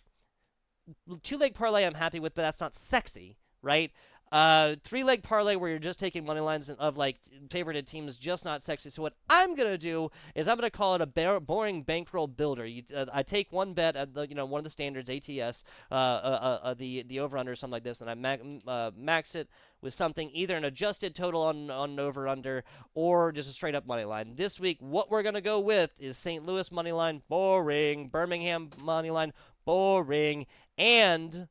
2-leg parlay I'm happy with, but that's not sexy, right? 3-leg parlay where you're just taking money lines of like favorited teams, just not sexy. So what I'm gonna do is I'm gonna call it a boring bankroll builder. I take one bet at one of the standards ATS, the over under or something like this, and I max it with something, either an adjusted total on over under or just a straight up money line. This week, what we're gonna go with is St. Louis money line, boring. Birmingham money line, boring, and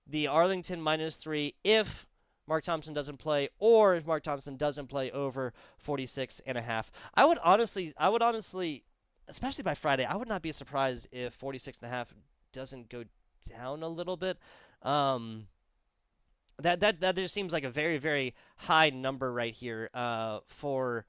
the Arlington -3 if Mark Thompson doesn't play, or if Mark Thompson doesn't play over 46.5. I would honestly, especially by Friday, I would not be surprised if 46.5 doesn't go down a little bit. That just seems like a very, very high number right here for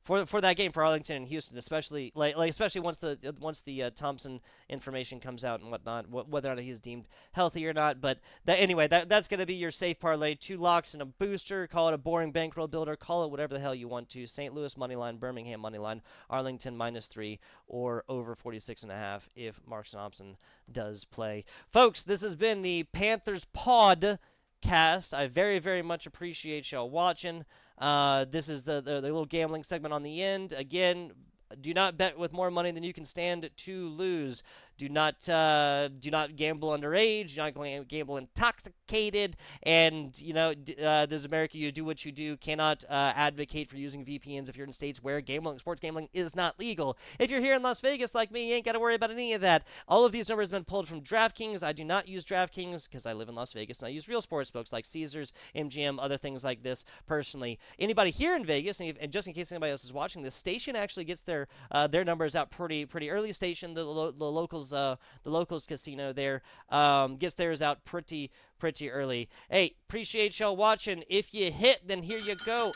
that game for Arlington and Houston, especially especially once the Thompson information comes out and whatnot, whether or not he's deemed healthy or not. But that's going to be your safe parlay. 2 locks and a booster. Call it a boring bankroll builder. Call it whatever the hell you want to. St. Louis moneyline, Birmingham moneyline, Arlington -3, or over 46.5 if Mark Thompson does play. Folks, this has been the Panthers Paw-dcast. I very, very much appreciate y'all watching. This is the little gambling segment on the end. Again, do not bet with more money than you can stand to lose. Do not gamble underage. Do not gamble intoxicated. And this is America. You do what you do. Cannot advocate for using VPNs if you're in states where sports gambling is not legal. If you're here in Las Vegas like me, you ain't got to worry about any of that. All of these numbers have been pulled from DraftKings. I do not use DraftKings because I live in Las Vegas and I use real sports books like Caesars, MGM, other things like this personally. Anybody here in Vegas, and just in case anybody else is watching, the station actually gets their numbers out pretty early. Station, the locals casino there gets theirs out pretty early. Hey, appreciate y'all watching. If you hit, then here you go.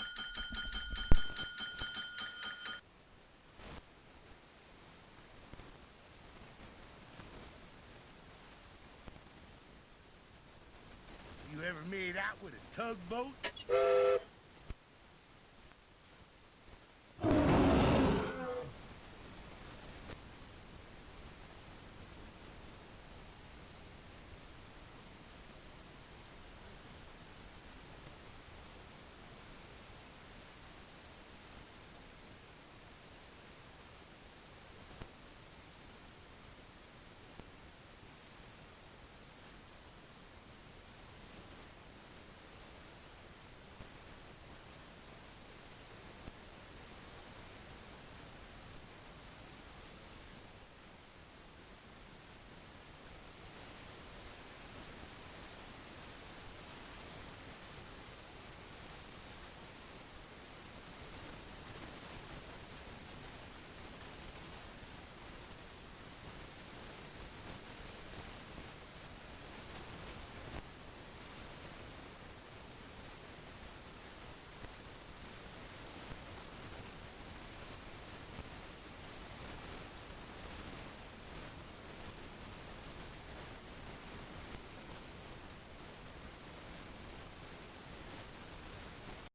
You ever made out with a tugboat?